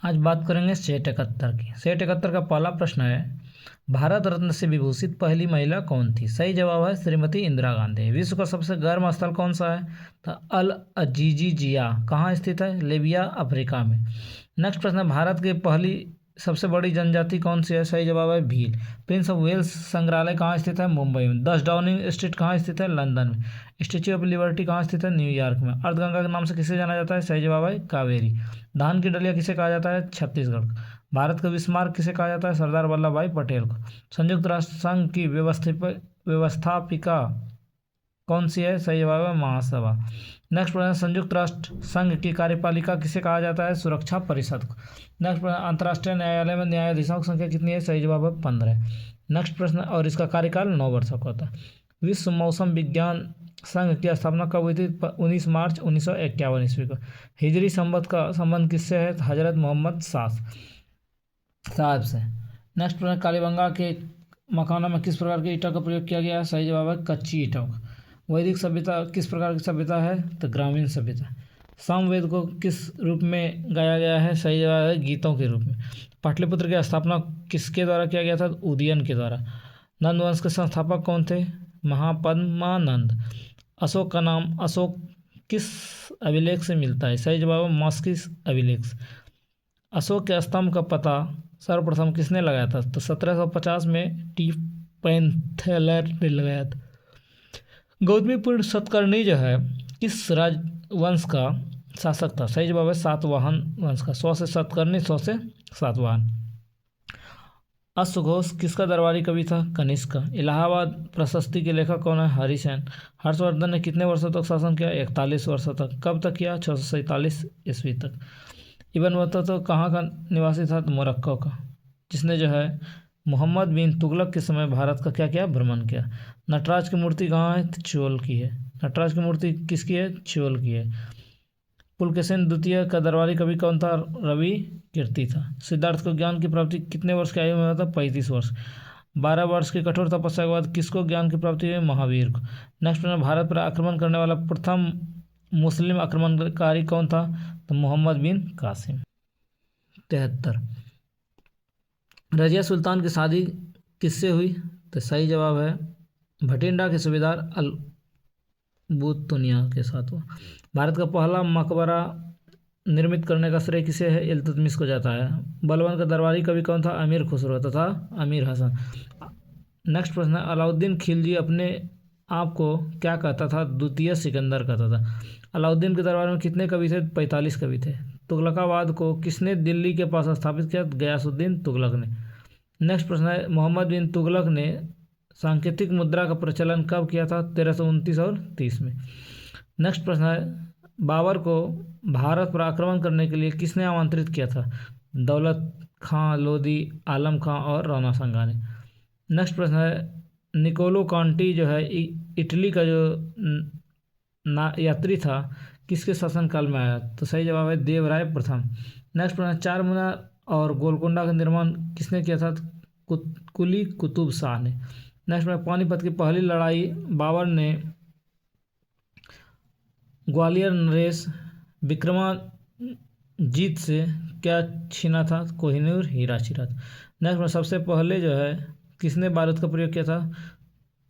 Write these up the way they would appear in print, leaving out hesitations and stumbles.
आज बात करेंगे सेठ 71 की। सेठ 71 का पहला प्रश्न है, भारत रत्न से विभूषित पहली महिला कौन थी? सही जवाब है श्रीमती इंदिरा गांधी। विश्व का सबसे गर्म स्थल कौन सा है? तो अल अजीजी जिया कहाँ स्थित है? लीबिया, अफ्रीका में। नेक्स्ट प्रश्न है, भारत की पहली सबसे बड़ी जनजाति कौन सी है? सही जवाब है भील। प्रिंस ऑफ वेल्स संग्रहालय कहाँ स्थित है? मुंबई में। 10 डाउनिंग स्ट्रीट कहाँ स्थित है? लंदन में। स्टेच्यू ऑफ लिबर्टी कहाँ स्थित है? न्यूयॉर्क में। अर्धगंगा के नाम से किसे जाना जाता है? सही जवाब है कावेरी। धान की डलिया किसे कहा जाता है? छत्तीसगढ़। भारत का विस्मार्क किसे कहा जाता है? सरदार वल्लभ भाई पटेल को। संयुक्त राष्ट्र संघ की व्यवस्थापिका कौन सी है? सही जवाब है महासभा। नेक्स्ट प्रश्न, संयुक्त राष्ट्र संघ की कार्यपालिका किसे कहा जाता है? सुरक्षा परिषद को। नेक्स्ट प्रश्न, अंतर्राष्ट्रीय न्यायालय में न्यायाधीशों की संख्या कितनी है? सही जवाब है 15। नेक्स्ट प्रश्न, और इसका कार्यकाल 9 वर्षों का होता है। विश्व मौसम विज्ञान संघ की स्थापना कब हुई थी? 19 मार्च 1951 ईस्वी को। हिजरी संवत का संबंध किससे है? हजरत मोहम्मद साहब से। नेक्स्ट प्रश्न, कालीबंगा के मकानों में किस प्रकार की ईंटों का प्रयोग किया गया है? सही जवाब है कच्ची ईंटों का। वैदिक सभ्यता किस प्रकार की सभ्यता है? तो ग्रामीण सभ्यता। सामवेद को किस रूप में गाया गया है? सही जवाब है गीतों के रूप में। पाटलिपुत्र की स्थापना किसके द्वारा किया गया था? उदयन के द्वारा। नंद वंश के संस्थापक कौन थे? महापद्मानंद। अशोक का नाम अशोक किस अभिलेख से मिलता है? सही जवाब है मस्किस अभिलेख से। अशोक के स्तंभ का पता सर्वप्रथम किसने लगाया था? तो 1750 में टी पैंथेलर ने लगाया था। गौतमीपुत्र सतकर्णी जो है किस राजवंश का शासक था? सही जवाब है सातवाहन वंश का। 100 से सतकर्णी, 100 से सातवाहन। अश्वघोष किसका दरबारी कवि था? कनिष्क का। इलाहाबाद प्रशस्ति के लेखक कौन है? हरिसेन। हर्षवर्धन ने कितने वर्षों तक शासन किया? 41 वर्षों तक। कब तक किया? 647 ईस्वी तक। इब्न बतूता तो कहाँ का निवासी था? तो मोरक्को का, जिसने जो है मोहम्मद बिन तुगलक के समय भारत का क्या किया? भ्रमण किया। नटराज की मूर्ति कहाँ है? तो चोल की है। नटराज की मूर्ति किसकी है? चोल की है। पुलकेशिन द्वितीय का दरबारी कवि कौन था? रवि कीर्ति था। सिद्धार्थ को ज्ञान की प्राप्ति कितने वर्ष की आयु में हुआ था? 35 वर्ष। 12 वर्ष की कठोर तपस्या के बाद किसको ज्ञान की प्राप्ति हुई? महावीर को। नेक्स्ट प्रश्न, भारत पर आक्रमण करने वाला प्रथम मुस्लिम आक्रमणकारी कौन था? तो मोहम्मद बिन कासिम। 73, रजिया सुल्तान की शादी किससे हुई? तो सही जवाब है भटिंडा के सूबेदार अलबुतुनिया के साथ हुआ। भारत का पहला मकबरा निर्मित करने का श्रेय किसे है? इल्तुतमिश को जाता है। बलबन का दरबारी कवि कौन था? अमीर खुसरो तथा अमीर हसन। नेक्स्ट प्रश्न है, अलाउद्दीन खिलजी अपने आप को क्या कहता था? द्वितीय सिकंदर कहता था। अलाउद्दीन के दरबार में कितने कवि थे? 45 कवि थे। तुगलकाबाद को किसने दिल्ली के पास स्थापित किया? गयासुद्दीन तुगलक ने। नेक्स्ट प्रश्न है, मोहम्मद बिन तुगलक ने सांकेतिक मुद्रा का प्रचलन कब किया था? 1329 और 30 में। नेक्स्ट प्रश्न है, बाबर को भारत पर आक्रमण करने के लिए किसने आमंत्रित किया था? दौलत खां लोदी, आलम खां और राणा सांगा ने। नेक्स्ट प्रश्न है, निकोलो कांटी जो है इटली का जो यात्री था किसके शासनकाल में आया? तो सही जवाब है देवराय प्रथम। नेक्स्ट प्रश्न, चार मीनार और गोलकुंडा का निर्माण किसने किया था? कुली कुतुब शाह ने। नेक्स्ट में, पानीपत की पहली लड़ाई बाबर ने ग्वालियर नरेश विक्रमाजीत से क्या छीना था? कोहिनूर हीरा छीना था। नेक्स्ट में, सबसे पहले जो है किसने बारूद का प्रयोग किया था?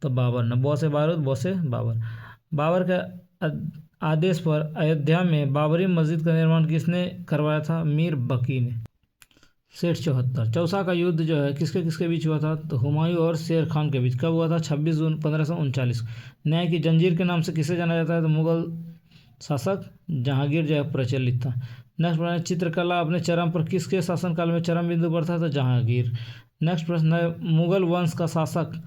तो बाबर ने। बौ से बारूद, बौ से बाबर। बाबर के आदेश पर अयोध्या में बाबरी मस्जिद का निर्माण किसने करवाया था? मीर बकी ने। सेठ 74, चौसा का युद्ध जो है किसके किसके बीच हुआ था? तो हुमायूं और शेर खान के बीच। कब हुआ था? 26 जून 1539। न्याय की जंजीर के नाम से किसे जाना जाता है? तो मुगल शासक जहांगीर जो है प्रचलित था। नेक्स्ट प्रश्न, चित्रकला अपने चरम पर किसके शासनकाल में चरम बिंदु पर था? तो जहांगीर। नेक्स्ट प्रश्न है, मुगल वंश का शासक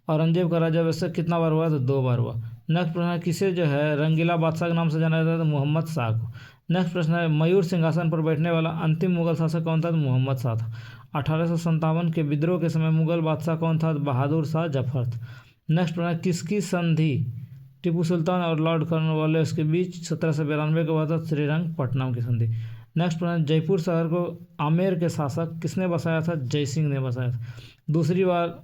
औरंगजेब का राज्याभिषेक कितना बार हुआ? तो 2 बार हुआ। नेक्स्ट प्रश्न है, किसे जो है रंगीला बादशाह के नाम से जाना जाता है? तो मोहम्मद शाह को। नेक्स्ट प्रश्न है, मयूर सिंहासन पर बैठने वाला अंतिम मुगल शासक कौन था? तो मोहम्मद शाह था। 1857 के विद्रोह के समय मुगल बादशाह कौन था? तो बहादुर शाह जफर था। नेक्स्ट प्रश्न है, किसकी संधि टीपू सुल्तान और लॉर्ड कॉर्नवालिस के बीच 1792 के बाद था? श्रीरंगपट्टनम की संधि। नेक्स्ट प्रश्न, जयपुर शहर को आमेर के शासक किसने बसाया था? जयसिंह ने बसाया था। दूसरी बार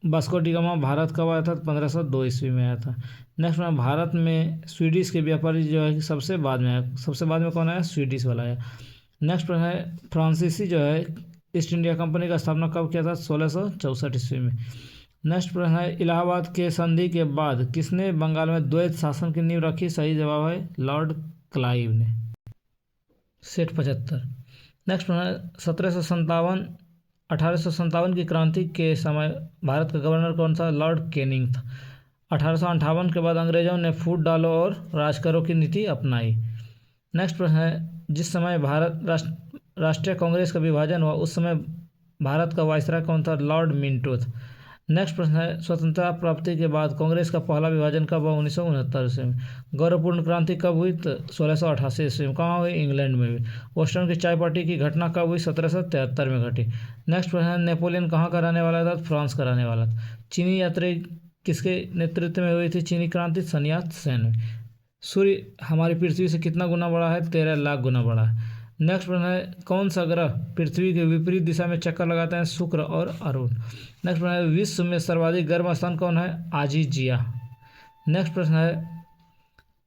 वास्को डी गामा भारत कब आया था? 1502 ईस्वी में आया था। नेक्स्ट में, भारत में स्वीडिश के व्यापारी जो है सबसे बाद में आया। सबसे बाद में कौन आया? स्वीडिश वाला आया। नेक्स्ट प्रश्न है फ्रांसीसी जो है ईस्ट इंडिया कंपनी का स्थापना कब किया था? 1664 ईस्वी में। नेक्स्ट प्रश्न है इलाहाबाद के संधि के बाद किसने बंगाल में द्वैत शासन की नींव रखी? सही जवाब है लॉर्ड क्लाइव ने। सेठ 75। नेक्स्ट प्रश्न है 1857 की क्रांति के समय भारत का गवर्नर कौन सा? लॉर्ड कैनिंग था। 1858 के बाद अंग्रेजों ने फूट डालो और राज करो की नीति अपनाई। नेक्स्ट प्रश्न है जिस समय भारत राष्ट्रीय कांग्रेस का विभाजन हुआ उस समय भारत का वायसराय कौन था? लॉर्ड मिंटो था। नेक्स्ट प्रश्न है स्वतंत्रता प्राप्ति के बाद कांग्रेस का पहला विभाजन कब हुआ? 1969 ईस्वी में। गौरवपूर्ण क्रांति कब हुई? तो 1688 ईस्वी में। कहाँ हुई? इंग्लैंड में हुई। बोस्टन की चाय पार्टी की घटना कब हुई? 1773 में घटी। नेक्स्ट प्रश्न है नेपोलियन कहाँ का रहने वाला था? फ्रांस का रहने वाला था। चीनी यात्री किसके नेतृत्व में हुई थी चीनी क्रांति? sun यat-sen में। सूर्य हमारी पृथ्वी से कितना गुना बड़ा है? 13 लाख गुना बड़ा है। नेक्स्ट प्रश्न है कौन सा ग्रह पृथ्वी के विपरीत दिशा में चक्कर लगाते हैं? शुक्र और अरुण। नेक्स्ट प्रश्न है विश्व में सर्वाधिक गर्म स्थान कौन है? आजीजिया। नेक्स्ट प्रश्न है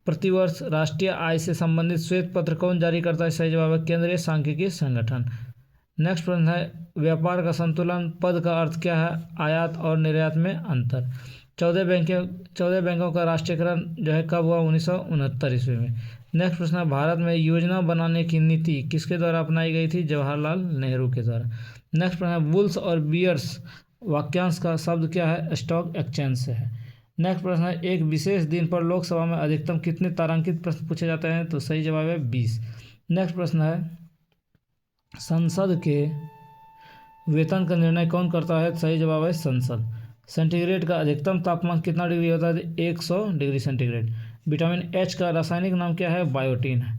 प्रतिवर्ष राष्ट्रीय आय से संबंधित श्वेत पत्र कौन जारी करता है? सही जवाब है केंद्रीय सांख्यिकी संगठन। नेक्स्ट प्रश्न है व्यापार का संतुलन पद का अर्थ क्या है? आयात और निर्यात में अंतर। 14 बैंकों का राष्ट्रीयकरण जो है कब हुआ? 1969 ईस्वी में। नेक्स्ट प्रश्न है भारत में योजना बनाने की नीति किसके द्वारा अपनाई गई थी? जवाहरलाल नेहरू के द्वारा। नेक्स्ट प्रश्न है बुल्स और बियर्स वाक्यांश का शब्द क्या है? स्टॉक एक्सचेंज से है। नेक्स्ट प्रश्न है एक विशेष दिन पर लोकसभा में अधिकतम कितने तारांकित प्रश्न पूछे जाते हैं? तो सही जवाब है 20। नेक्स्ट प्रश्न है संसद के वेतन का निर्णय कौन करता है? सही जवाब है संसद। सेंटीग्रेड का अधिकतम तापमान कितना डिग्री होता है? 100 डिग्री सेंटीग्रेड। विटामिन एच का रासायनिक नाम क्या है? बायोटीन है।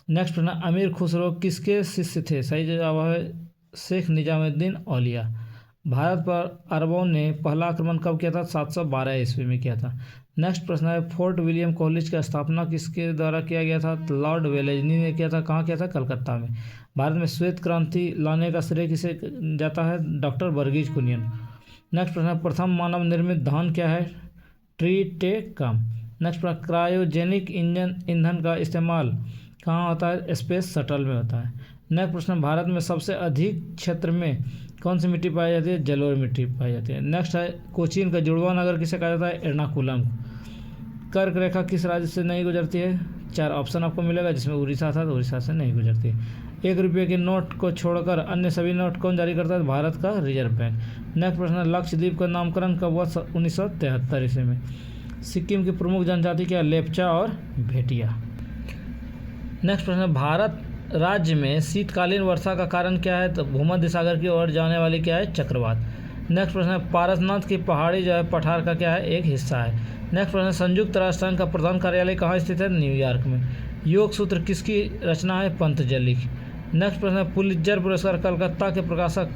नेक्स्ट प्रश्न अमीर खुसरो किसके शिष्य थे? सही जवाब है शेख निजामुद्दीन औलिया। भारत पर अरबों ने पहला आक्रमण कब किया था? 712 ईस्वी में किया था। नेक्स्ट प्रश्न है फोर्ट विलियम कॉलेज का स्थापना किसके द्वारा किया गया था? तो लॉर्ड वेलेस्ली ने किया था। कहाँ किया था? कलकत्ता में। भारत में श्वेत क्रांति लाने का श्रेय किसे जाता है? डॉक्टर वर्गीज कुनियन। नेक्स्ट प्रश्न है प्रथम मानव निर्मित धान क्या है? ट्रीटेकम। नेक्स्ट प्रश्न क्रायोजेनिक ईंधन का इस्तेमाल कहाँ होता है? स्पेस शटल में होता है। नेक्स्ट प्रश्न भारत में सबसे अधिक क्षेत्र में कौन सी मिट्टी पाई जाती है? जलोढ़ मिट्टी पाई जाती है। नेक्स्ट है कोचीन का जुड़वा नगर किसे कहा जाता है? एर्नाकुलम। कर्क रेखा किस राज्य से नहीं गुजरती है? 4 ऑप्शन आपको मिलेगा जिसमें उड़ीसा था तो उड़ीसा से नहीं गुजरती है। 1 रुपये के नोट को छोड़कर अन्य सभी नोट कौन जारी करता है? भारत का रिजर्व बैंक। नेक्स्ट प्रश्न लक्षद्वीप का नामकरण कब हुआ? 1973 ईस्वी में। सिक्किम की प्रमुख जनजाति क्या? लेप्चा और भेटिया। नेक्स्ट प्रश्न भारत राज्य में शीतकालीन वर्षा का कारण क्या है? तो भूमध्य सागर की ओर जाने वाली क्या है? चक्रवात। नेक्स्ट प्रश्न है पारसनाथ की पहाड़ी जो है पठार का क्या है? एक हिस्सा है। नेक्स्ट प्रश्न संयुक्त राष्ट्र संघ का प्रधान कार्यालय कहाँ स्थित है? न्यूयॉर्क में। योग सूत्र किसकी रचना है? पतंजलि की। नेक्स्ट प्रश्न है पुलित्जर पुरस्कार कलकत्ता के प्रकाशक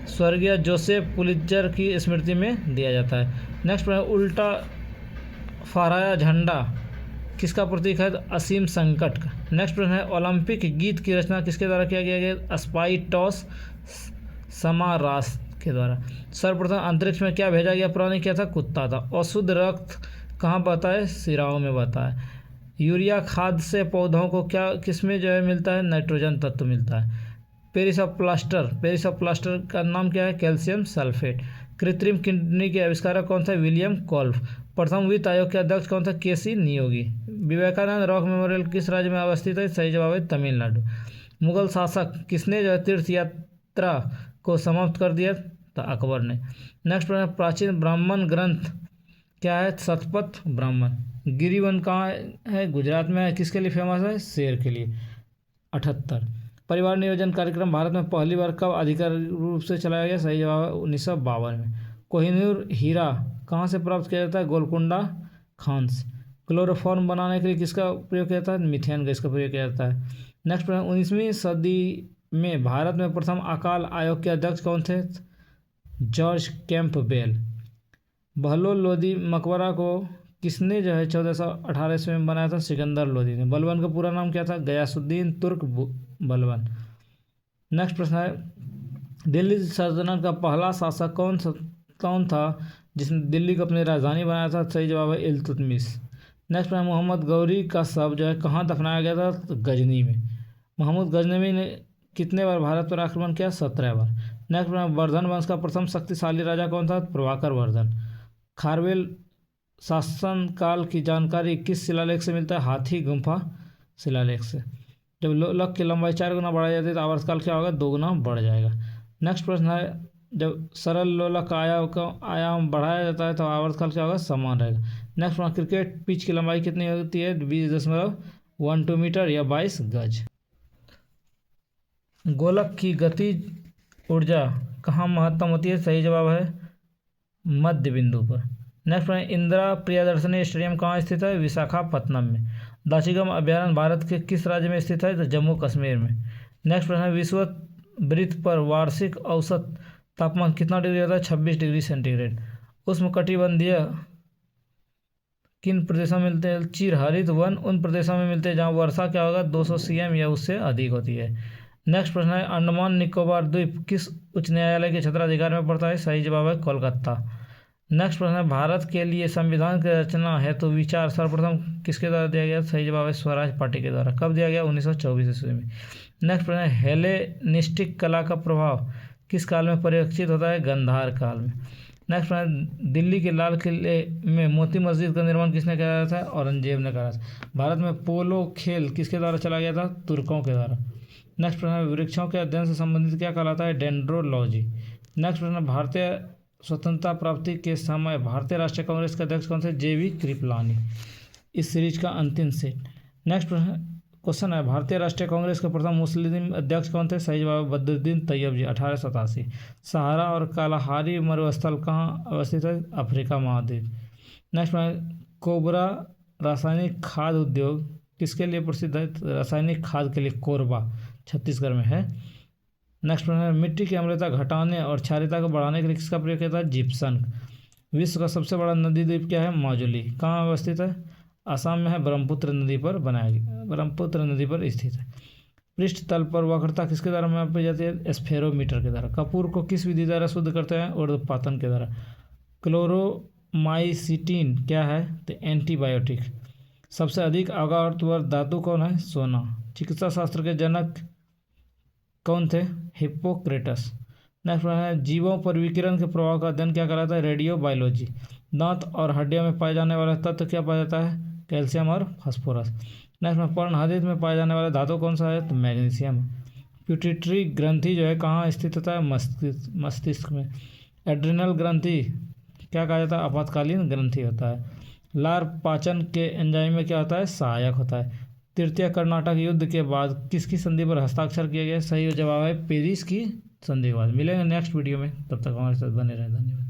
स्वर्गीय जोसेफ पुलित्जर की स्मृति में दिया जाता है। नेक्स्ट प्रश्न उल्टा फहराया झंडा किसका प्रतीक है? असीम संकट का। नेक्स्ट प्रश्न है ओलंपिक गीत की रचना किसके द्वारा किया गया? स्पाइटॉस समारास के द्वारा। सर्वप्रथम अंतरिक्ष में क्या भेजा गया प्राणी क्या था? कुत्ता था। अशुद्ध रक्त कहाँ बहता है? सिराओं में बहता है। यूरिया खाद से पौधों को क्या किसमें जो है मिलता है? नाइट्रोजन तत्व मिलता है। पेरिस ऑफ प्लास्टर का नाम क्या है? Calcium sulphate. कृत्रिम किडनी के आविष्कारक कौन था? विलियम कोल्फ। प्रथम वित्त आयोग के अध्यक्ष कौन था? केसी नियोगी। विवेकानंद रॉक मेमोरियल किस राज्य में अवस्थित है? सही जवाब है तमिलनाडु। मुगल शासक किसने जो है तीर्थ यात्रा को समाप्त कर दिया? तो अकबर ने। नेक्स्ट प्रश्न प्राचीन ब्राह्मण ग्रंथ क्या है? शतपथ ब्राह्मण। गिरिवन कहाँ है? गुजरात में है। किसके लिए फेमस है? शेर के लिए। 78 परिवार नियोजन कार्यक्रम भारत में पहली बार कब आधिकारिक रूप से चलाया गया? सही जवाब है 1952 में। कोहिनूर हीरा कहाँ से प्राप्त किया जाता है? गोलकुंडा खान से। क्लोरोफॉर्म बनाने के लिए किसका प्रयोग किया जाता है? मीथेन गैस का प्रयोग किया जाता है। नेक्स्ट प्रश्न 19वीं सदी में भारत में प्रथम अकाल आयोग के अध्यक्ष कौन थे? George Campbell. बहलोल लोदी मकबरा को किसने जो है 1418 ईस्वी में बनाया था? सिकंदर लोदी ने। बलबन का पूरा नाम क्या था? गयासुद्दीन तुर्क बलबन। नेक्स्ट प्रश्न है दिल्ली सल्तनत का पहला शासक कौन था जिसने दिल्ली को अपनी राजधानी बनाया था? सही जवाब है इल्तुतमिश। नेक्स्ट प्रश्न मोहम्मद गौरी का शव जो है कहाँ दफनाया गया था? तो गजनी में। महमूद गजनवी ने कितने बार भारत पर आक्रमण किया? 17 बार। नेक्स्ट, वर्धन वंश का प्रथम शक्तिशाली राजा कौन था? प्रभाकर वर्धन। खारवेल शासनकाल की जानकारी किस शिलालेख से मिलता है? हाथी गुम्फा शिलालेख से। जब लोलक की लंबाई 4 गुना बढ़ाई जाती है तो आवर्तकाल क्या होगा? 2 गुना बढ़ जाएगा। नेक्स्ट प्रश्न है, जब सरल लोलक का आयाम बढ़ाया जाता है तो आवर्तकाल क्या होगा? समान रहेगा। नेक्स्ट प्रश्न, क्रिकेट पिच की लंबाई कितनी होती है? 20.12 मीटर या 22 गज। गोलक की गतिज ऊर्जा कहाँ महत्तम होती है? सही जवाब है मध्य बिंदु पर। नेक्स्ट प्रश्न, इंदिरा प्रियदर्शनी स्टेडियम कहाँ स्थित है? विशाखापत्तनम में। दाशीगम अभयारण्य भारत के किस राज्य में स्थित है? तो जम्मू कश्मीर में। नेक्स्ट प्रश्न है, विषुववृत्त पर वार्षिक औसत तापमान कितना डिग्री होता है? 26 डिग्री सेंटीग्रेड। उष्णकटिबंधीय किन प्रदेशों में मिलते हैं? चिरहरित वन उन प्रदेशों में मिलते हैं जहाँ वर्षा क्या होगा? 200 cm या उससे अधिक होती है। नेक्स्ट प्रश्न है, अंडमान निकोबार द्वीप किस उच्च न्यायालय के क्षेत्राधिकार में पड़ता है? सही जवाब है कोलकाता। नेक्स्ट प्रश्न है, भारत के लिए संविधान की रचना है तो विचार सर्वप्रथम किसके द्वारा दिया गया? सही जवाब है स्वराज पार्टी के द्वारा। कब दिया गया? 1924 ईस्वी में। नेक्स्ट प्रश्न है, हेलेनिस्टिक कला का प्रभाव किस काल में परिलक्षित होता है? गांधार काल में। नेक्स्ट प्रश्न, दिल्ली के लाल किले में मोती मस्जिद का निर्माण किसने कराया था? औरंगजेब ने कराया था। भारत में पोलो खेल किसके द्वारा चला गया था? तुर्कों के द्वारा। नेक्स्ट प्रश्न, वृक्षों के अध्ययन से संबंधित क्या कहलाता है? डेंड्रोलॉजी। नेक्स्ट प्रश्न, भारतीय स्वतंत्रता प्राप्ति के समय भारतीय राष्ट्रीय कांग्रेस के अध्यक्ष कौन थे? JV कृपलानी। इस सीरीज का अंतिम सेट। नेक्स्ट क्वेश्चन है, भारतीय राष्ट्रीय कांग्रेस के प्रथम मुस्लिम अध्यक्ष कौन थे? सही जवाब बद्रुद्दीन तैयब जी, 1887। सहारा और कालाहारी मरुस्थल कहाँ अवस्थित है? अफ्रीका महाद्वीप। नेक्स्ट कोबरा रासायनिक खाद उद्योग किसके लिए प्रसिद्ध है? रासायनिक खाद के लिए कोरबा छत्तीसगढ़ में है। नेक्स्ट प्रश्न है, मिट्टी की अम्लता घटाने और क्षारीयता को बढ़ाने के लिए किसका प्रयोग किया था? जिप्सम। विश्व का सबसे बड़ा नदी द्वीप क्या है? माजुली। कहाँ अवस्थित है? असम में है, ब्रह्मपुत्र नदी पर बनाया गया, ब्रह्मपुत्र नदी पर स्थित है। पृष्ठ तल पर वक्रता किसके द्वारा मापी जाती है? स्फेरोमीटर के द्वारा। कपूर को किस विधि द्वारा शुद्ध करते हैं? ऊर्ध्वपातन के द्वारा। क्लोरोमाइसिटिन क्या है? तो एंटीबायोटिक। सबसे अधिक आवर्तवर्ध धातु कौन है? सोना। चिकित्सा शास्त्र के जनक कौन थे? हिप्पोक्रेटस। नेक्स्ट है, जीवों पर विकिरण के प्रभाव का अध्ययन क्या कहलाता है? Radio biology. दांत और हड्डियों में पाए जाने वाला तत्व क्या पाया जाता है? कैल्शियम और फास्फोरस। नेक्स्ट में, पर्णहरित में पाए जाने वाला धातु कौन सा है? तो मैग्नीशियम। प्यूटिटरी ग्रंथि जो है कहाँ स्थित होता है? मस्तिष्क में। एड्रिनल ग्रंथि क्या कहा जाता है? आपातकालीन ग्रंथि होता है। लार पाचन के एंजाइम में क्या होता है? सहायक होता है। तृतीय कर्नाटक युद्ध के बाद किसकी संधि पर हस्ताक्षर किया गया? सही जवाब है पेरिस की संधि के बाद। मिलेंगे नेक्स्ट वीडियो में, तब तक हमारे साथ बने रहें। धन्यवाद।